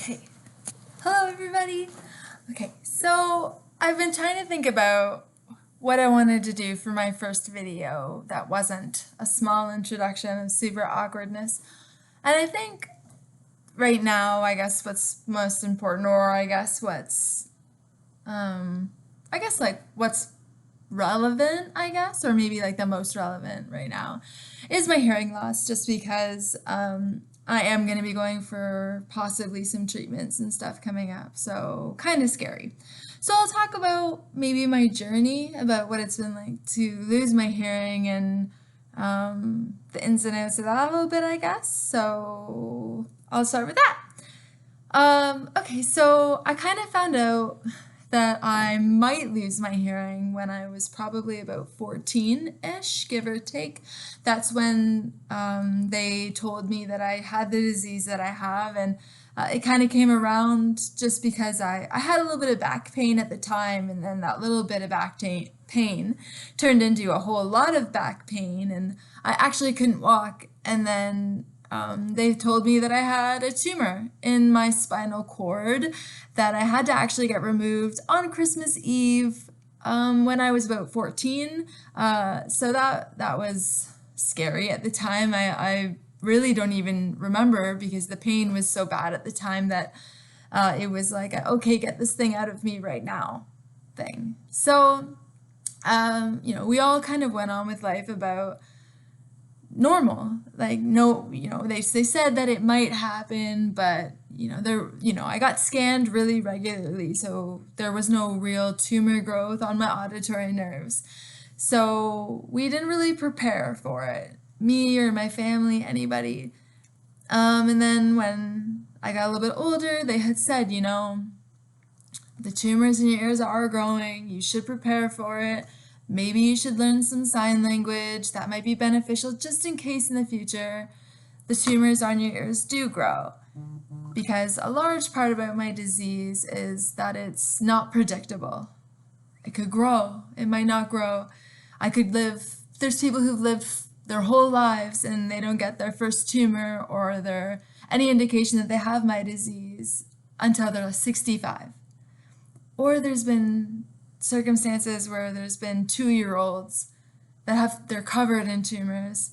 Okay. Hello, everybody. Okay, so I've been trying to think about what I wanted to do for my first video that wasn't a small introduction of super awkwardness. And I think right now, I guess what's most important, or I guess like what's relevant, I guess, or maybe like the most relevant right now, is my hearing loss, just because I am going to be going for possibly some treatments and stuff coming up. So kind of scary. So I'll talk about maybe my journey, about what it's been like to lose my hearing and the ins and outs of that a little bit, I guess. So I'll start with that. Okay, so I kind of found out that I might lose my hearing when I was probably about 14-ish, give or take. That's when they told me that I had the disease that I have, and it kind of came around just because I had a little bit of back pain at the time, and then that little bit of pain turned into a whole lot of back pain, and I actually couldn't walk, and then they told me that I had a tumor in my spinal cord that I had to actually get removed on Christmas Eve when I was about 14. So that was scary at the time. I really don't even remember because the pain was so bad at the time that it was like, okay, get this thing out of me right now thing. So, we all kind of went on with life about normal, like, no, they said that it might happen, but I got scanned really regularly, so there was no real tumor growth on my auditory nerves, so we didn't really prepare for it, me or my family, anybody. And then when I got a little bit older, they had said, the tumors in your ears are growing, you should prepare for it. Maybe you should learn some sign language. That might be beneficial just in case in the future the tumors on your ears do grow. Because a large part about my disease is that it's not predictable. It could grow, it might not grow. There's people who've lived their whole lives and they don't get their first tumor or any indication that they have my disease until they're 65. Or there's been circumstances where there's been 2-year-olds they're covered in tumors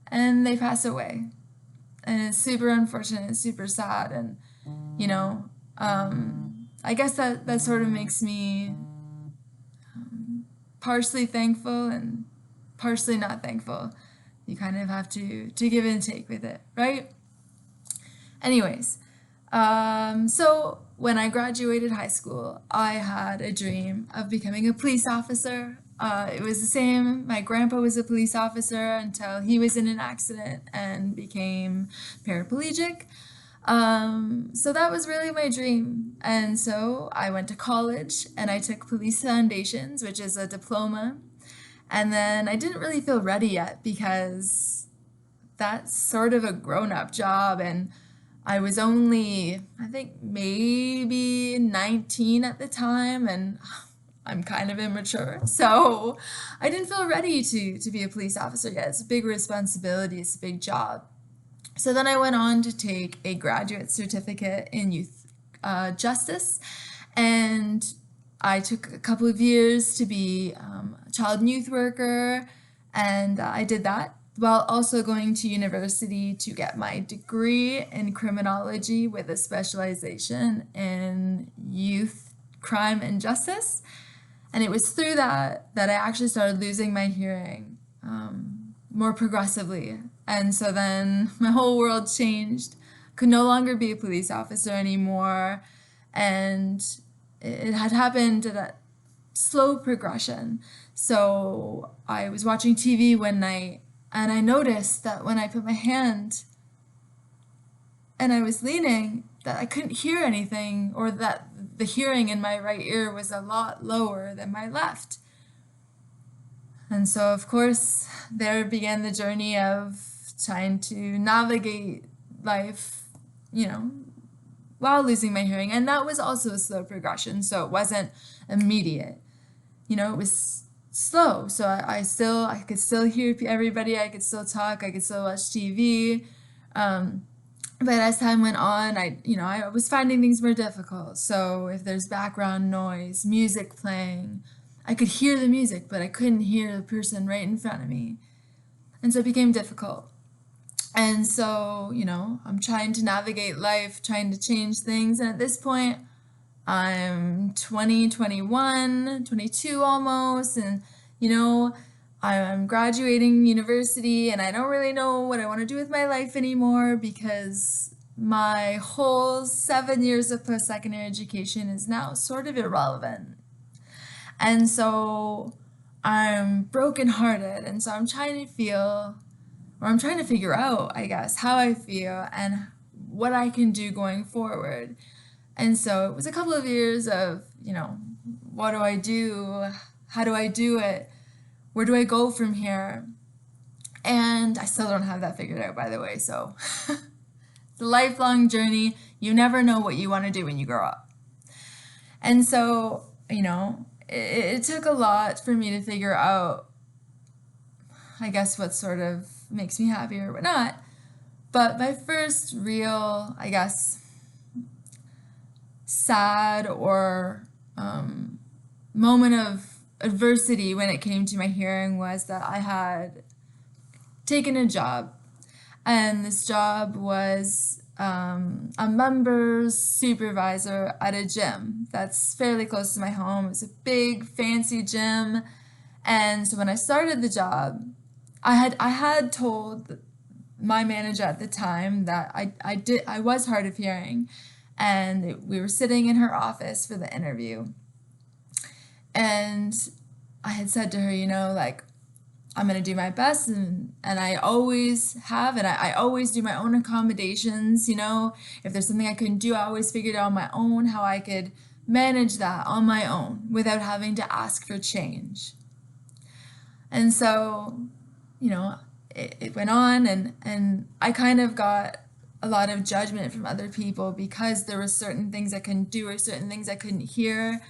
and they pass away, and it's super unfortunate, it's super sad, and I guess that sort of makes me partially thankful and partially not thankful. You kind of have to give and take with it, right? Anyways, so when I graduated high school, I had a dream of becoming a police officer. It was the same. My grandpa was a police officer until he was in an accident and became paraplegic. So that was really my dream. And so I went to college and I took Police Foundations, which is a diploma. And then I didn't really feel ready yet because that's sort of a grown-up job, and I was only, I think, maybe 19 at the time, and I'm kind of immature. So I didn't feel ready to be a police officer yet. It's a big responsibility, it's a big job. So then I went on to take a graduate certificate in youth justice, and I took a couple of years to be a child and youth worker, and I did that while also going to university to get my degree in criminology with a specialization in youth crime and justice. And it was through that I actually started losing my hearing more progressively. And so then my whole world changed. Could no longer be a police officer anymore. And it had happened at a slow progression. So I was watching TV one night and I noticed that when I put my hand and I was leaning, that I couldn't hear anything, or that the hearing in my right ear was a lot lower than my left. And so, of course, there began the journey of trying to navigate life, while losing my hearing. And that was also a slow progression, so it wasn't immediate. It was slow. So I could still hear everybody. I could still talk. I could still watch TV. But as time went on, I was finding things more difficult. So if there's background noise, music playing, I could hear the music, but I couldn't hear the person right in front of me. And so it became difficult. And so, I'm trying to navigate life, trying to change things. And at this point, I'm 20, 21, 22 almost. And, you know, I'm graduating university and I don't really know what I want to do with my life anymore because my whole 7 years of post-secondary education is now sort of irrelevant. And so I'm brokenhearted. And so I'm trying to figure out, I guess, how I feel and what I can do going forward. And so it was a couple of years of, what do I do? How do I do it? Where do I go from here? And I still don't have that figured out, by the way. So it's a lifelong journey. You never know what you want to do when you grow up. And so, it took a lot for me to figure out, I guess, what sort of makes me happy or whatnot. But my first real, I guess, sad or moment of adversity when it came to my hearing was that I had taken a job. And this job was a member's supervisor at a gym that's fairly close to my home. It was a big, fancy gym. And so when I started the job, I had told my manager at the time that I was hard of hearing, and we were sitting in her office for the interview, and I had said to her, like, I'm gonna do my best, and I always have, and I always do my own accommodations. If there's something I couldn't do, I always figured out on my own how I could manage that on my own without having to ask for change. And so, it went on, and I kind of got a lot of judgment from other people because there were certain things I couldn't do or certain things I couldn't hear.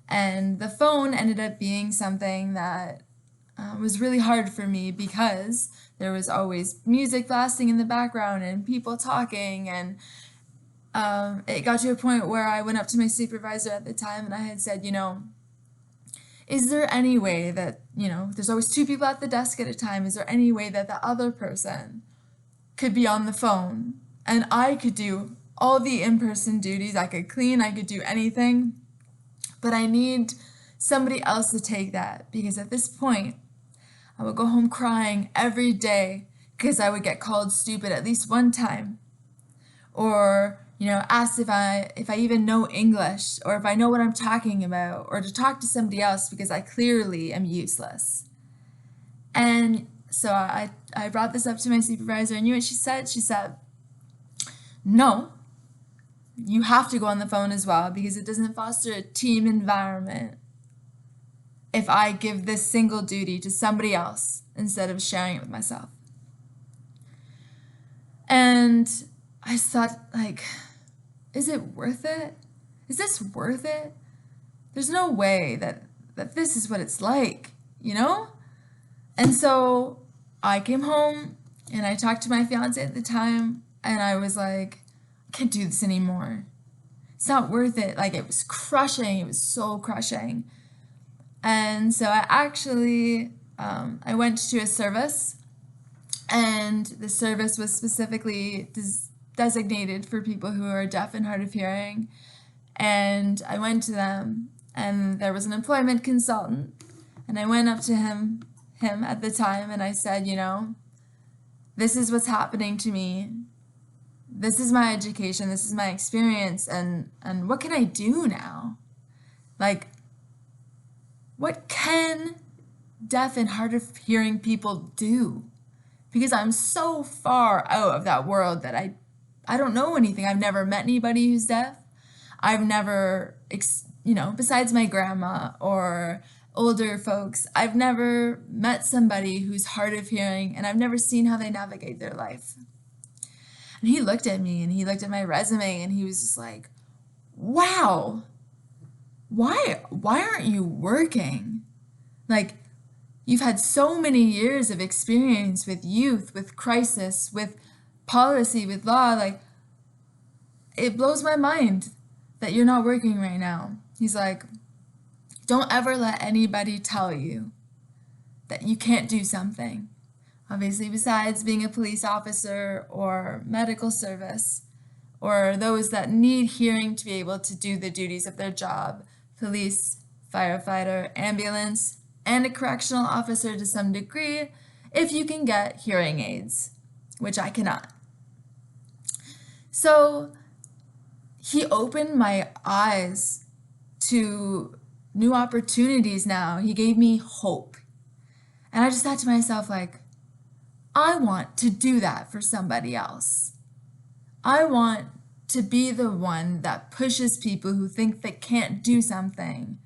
And the phone ended up being something that was really hard for me because there was always music blasting in the background and people talking. And it got to a point where I went up to my supervisor at the time and I had said, is there any way that, there's always two people at the desk at a time. Is there any way that the other person could be on the phone and I could do all the in-person duties? I could clean, I could do anything, but I need somebody else to take that because at this point, I would go home crying every day because I would get called stupid at least one time, or asked if I even know English or if I know what I'm talking about, or to talk to somebody else because I clearly am useless. And so I brought this up to my supervisor, and you know what she said? She said, no, you have to go on the phone as well because it doesn't foster a team environment if I give this single duty to somebody else instead of sharing it with myself. And I thought, like, is it worth it? Is this worth it? There's no way that this is what it's like, And so I came home and I talked to my fiance at the time and I was like, I can't do this anymore. It's not worth it. Like, it was crushing. It was so crushing. And so I actually, I went to a service, and the service was specifically designated for people who are deaf and hard of hearing. And I went to them, and there was an employment consultant, and I went up to him at the time, and I said, this is what's happening to me. This is my education. This is my experience. And what can I do now? Like, what can deaf and hard of hearing people do? Because I'm so far out of that world that I don't know anything. I've never met anybody who's deaf. I've never, besides my grandma or older folks, I've never met somebody who's hard of hearing, and I've never seen how they navigate their life. And he looked at me and he looked at my resume and he was just like, wow, why aren't you working? Like, you've had so many years of experience with youth, with crisis, with policy, with law. Like, it blows my mind that you're not working right now. He's like, don't ever let anybody tell you that you can't do something. Obviously, besides being a police officer or medical service, or those that need hearing to be able to do the duties of their job, police, firefighter, ambulance, and a correctional officer to some degree, if you can get hearing aids, which I cannot. So he opened my eyes to new opportunities now. He gave me hope. And I just thought to myself, like, I want to do that for somebody else. I want to be the one that pushes people who think they can't do something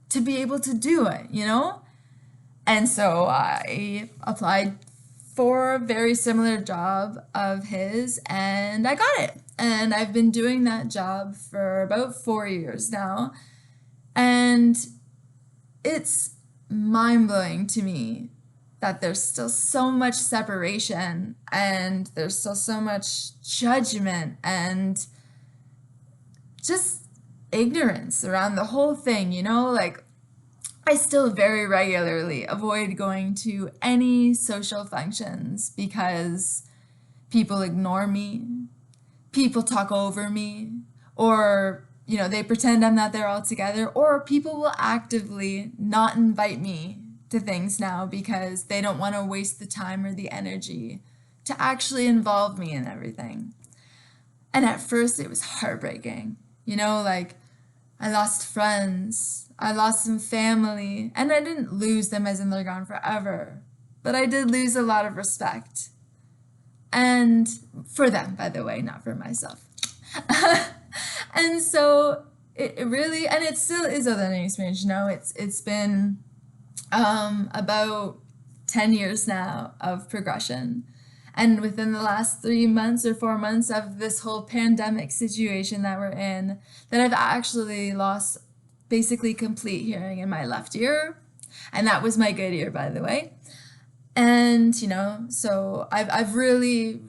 to be able to do it, you know? And so I applied for a very similar job of his and I got it. And I've been doing that job for about 4 years now. And it's mind-blowing to me that there's still so much separation and there's still so much judgment and just ignorance around the whole thing, you know? Like, I still very regularly avoid going to any social functions because people ignore me, people talk over me, or, you know, they pretend I'm not there altogether, or people will actively not invite me to things now because they don't want to waste the time or the energy to actually involve me in everything. And at first it was heartbreaking, you know, like I lost friends, I lost some family, and I didn't lose them as in they're gone forever, but I did lose a lot of respect. And for them, by the way, not for myself. And so it really, and it still is a learning experience, you know, it's been about 10 years now of progression. And within the last 3 months or 4 months of this whole pandemic situation that we're in, that I've actually lost basically complete hearing in my left ear. And that was my good ear, by the way. And, you know, so I've really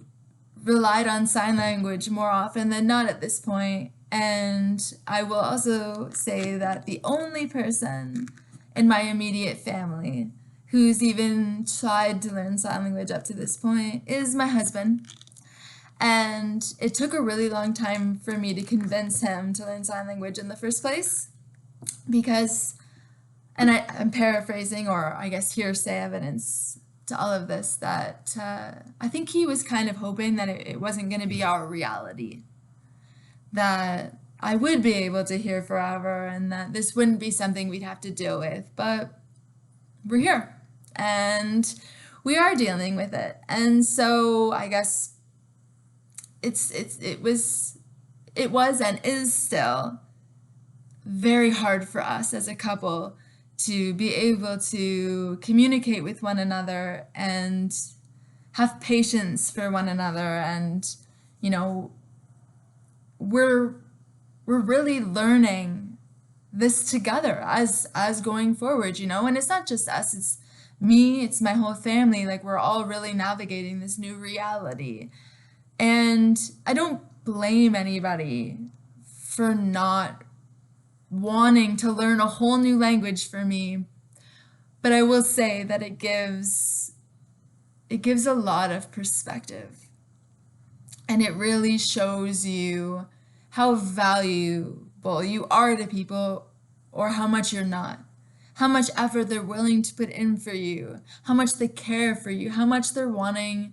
relied on sign language more often than not at this point. And I will also say that the only person in my immediate family who's even tried to learn sign language up to this point is my husband. And it took a really long time for me to convince him to learn sign language in the first place because, and I'm paraphrasing or I guess hearsay evidence to all of this, that I think he was kind of hoping that it wasn't going to be our reality, that I would be able to hear forever and that this wouldn't be something we'd have to deal with, but we're here and we are dealing with it. And so I guess it was and is still very hard for us as a couple to be able to communicate with one another and have patience for one another. And, you know, we're really learning this together as going forward, you know, and it's not just us, it's me, it's my whole family. Like we're all really navigating this new reality. And I don't blame anybody for not wanting to learn a whole new language for me, but I will say that it gives a lot of perspective, and it really shows you how valuable you are to people or how much you're not, how much effort they're willing to put in for you, how much they care for you, how much they're wanting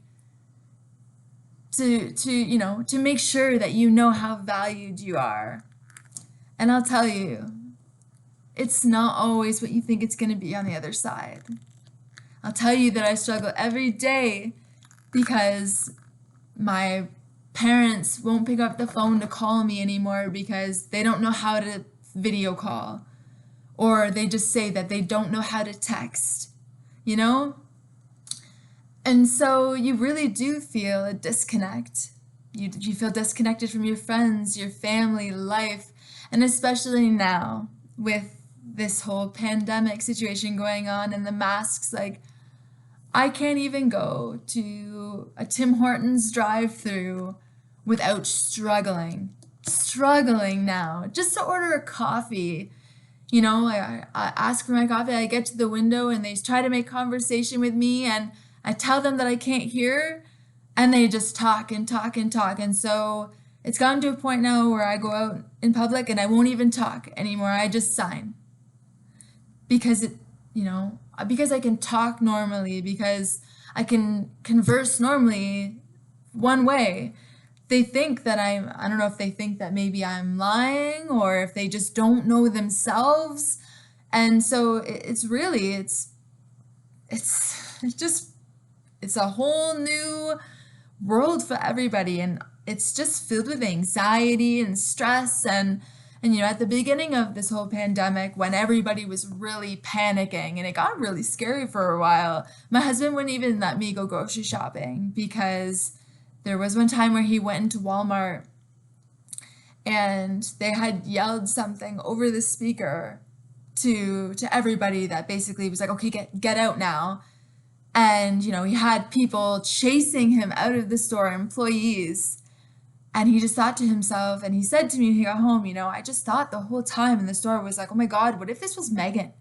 to you know, to make sure that you know how valued you are. And I'll tell you, it's not always what you think it's going to be on the other side. I'll tell you that I struggle every day because my parents won't pick up the phone to call me anymore because they don't know how to video call, or they just say that they don't know how to text, you know? And so you really do feel a disconnect. You feel disconnected from your friends, your family, life, and especially now with this whole pandemic situation going on and the masks, like I can't even go to a Tim Hortons drive-through without struggling now just to order a coffee. You know, I ask for my coffee, I get to the window and they try to make conversation with me, and I tell them that I can't hear, and they just talk and talk and talk. And so it's gotten to a point now where I go out in public and I won't even talk anymore. I just sign because because I can talk normally, because I can converse normally one way. They think that I don't know if they think that maybe I'm lying or if they just don't know themselves. And so it's just, it's a whole new world for everybody. And it's just filled with anxiety and stress. And at the beginning of this whole pandemic, when everybody was really panicking and it got really scary for a while, my husband wouldn't even let me go grocery shopping because there was one time where he went into Walmart and they had yelled something over the speaker to everybody that basically was like, okay, get out now. And he had people chasing him out of the store, employees. And he just thought to himself, and he said to me when he got home, I just thought the whole time in the store was like, oh my God, what if this was Megan?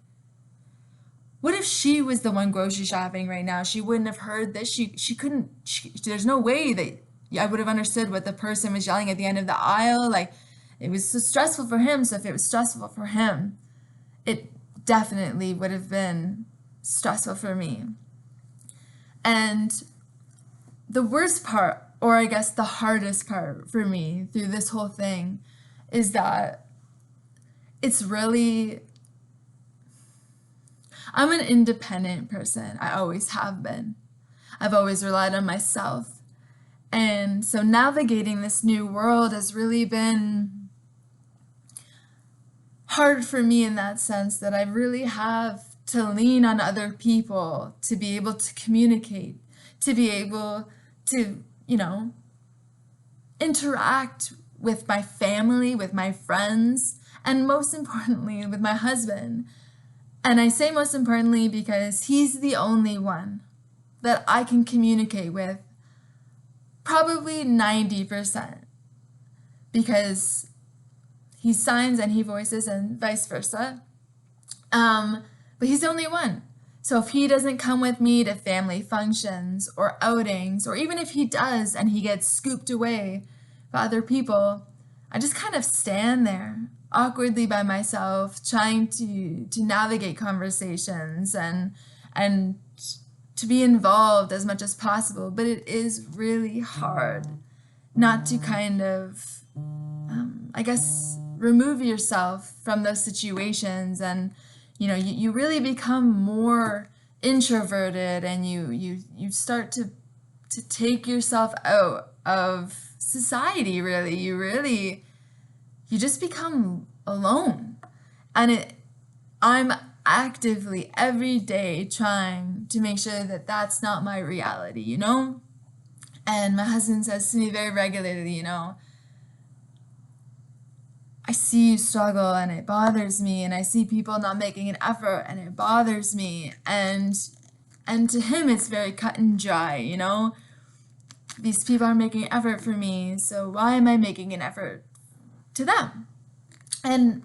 What if she was the one grocery shopping right now? She wouldn't have heard this. She couldn't, there's no way that I would have understood what the person was yelling at the end of the aisle. Like, it was so stressful for him. So if it was stressful for him, it definitely would have been stressful for me. And the worst part, or I guess the hardest part for me through this whole thing, is that it's really, I'm an independent person. I always have been. I've always relied on myself. And so navigating this new world has really been hard for me in that sense, that I really have to lean on other people to be able to communicate, to be able to, interact with my family, with my friends, and most importantly, with my husband. And I say most importantly because he's the only one that I can communicate with, probably 90%, because he signs and he voices and vice versa. But he's the only one. So if he doesn't come with me to family functions or outings, or even if he does and he gets scooped away by other people, I just kind of stand there awkwardly by myself, trying to navigate conversations and to be involved as much as possible. But it is really hard not to kind of, I guess, remove yourself from those situations. And you really become more introverted, and you start to take yourself out of society, really. You just become alone. And I'm actively every day trying to make sure that that's not my reality. And my husband says to me very regularly, I see you struggle and it bothers me, and I see people not making an effort and it bothers me. And to him it's very cut and dry, These people are making an effort for me, so why am I making an effort to them? And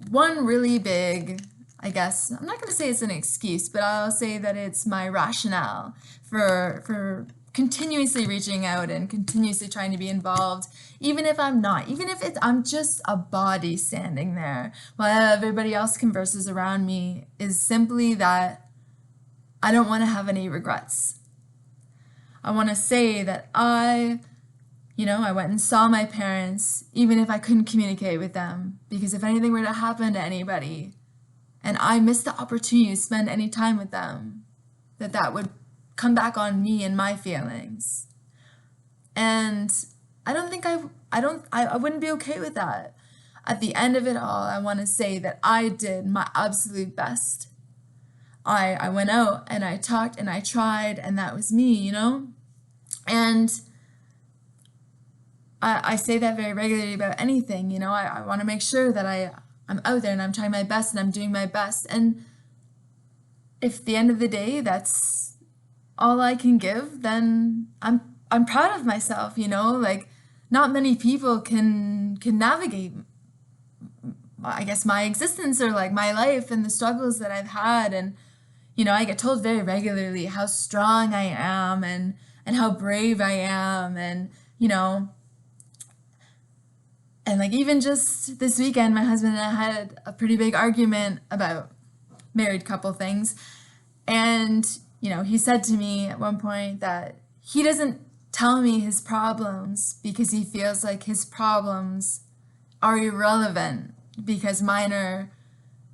one really big, I guess, I'm not going to say it's an excuse, but I'll say that it's my rationale for continuously reaching out and continuously trying to be involved, even if I'm not, even if I'm just a body standing there while everybody else converses around me, is simply that I don't want to have any regrets. I want to say that I went and saw my parents, even if I couldn't communicate with them, because if anything were to happen to anybody and I missed the opportunity to spend any time with them, that would come back on me and my feelings. And I wouldn't be okay with that. At the end of it all, I want to say that I did my absolute best. I went out and I talked and I tried, and that was me, And I say that very regularly about anything, I want to make sure that I'm out there and I'm trying my best and I'm doing my best. And if at the end of the day that's all I can give, then I'm proud of myself, you know, like not many people can navigate, I guess, my existence or like my life and the struggles that I've had. And you know, I get told very regularly how strong I am and how brave I am, and you know, and like even just this weekend, my husband and I had a pretty big argument about married couple things. And, you know, he said to me at one point that he doesn't tell me his problems because he feels like his problems are irrelevant because mine are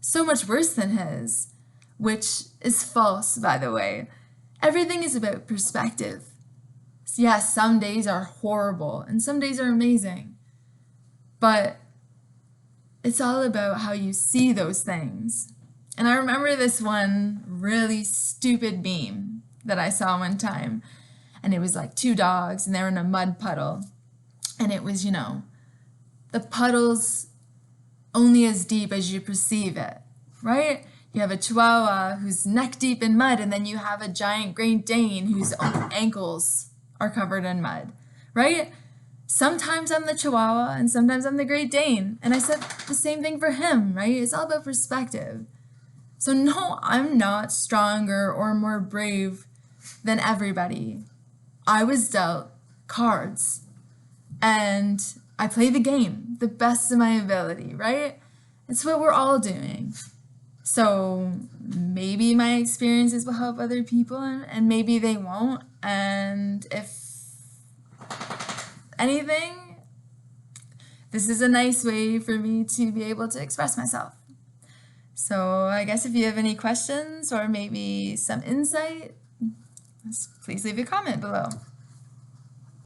so much worse than his, which is false, by the way. Everything is about perspective. Yes, some days are horrible and some days are amazing, but it's all about how you see those things. And I remember this one really stupid meme that I saw one time, and it was like two dogs and they were in a mud puddle, and it was, you know, the puddle's only as deep as you perceive it, right? You have a Chihuahua who's neck deep in mud, and then you have a giant Great Dane whose ankles are covered in mud, right? Sometimes I'm the Chihuahua and sometimes I'm the Great Dane. And I said the same thing for him, right? It's all about perspective. So no, I'm not stronger or more brave than everybody. I was dealt cards and I play the game the best of my ability, right? It's what we're all doing. So maybe my experiences will help other people and maybe they won't. And if anything, this is a nice way for me to be able to express myself. So I guess if you have any questions or maybe some insight, please leave a comment below.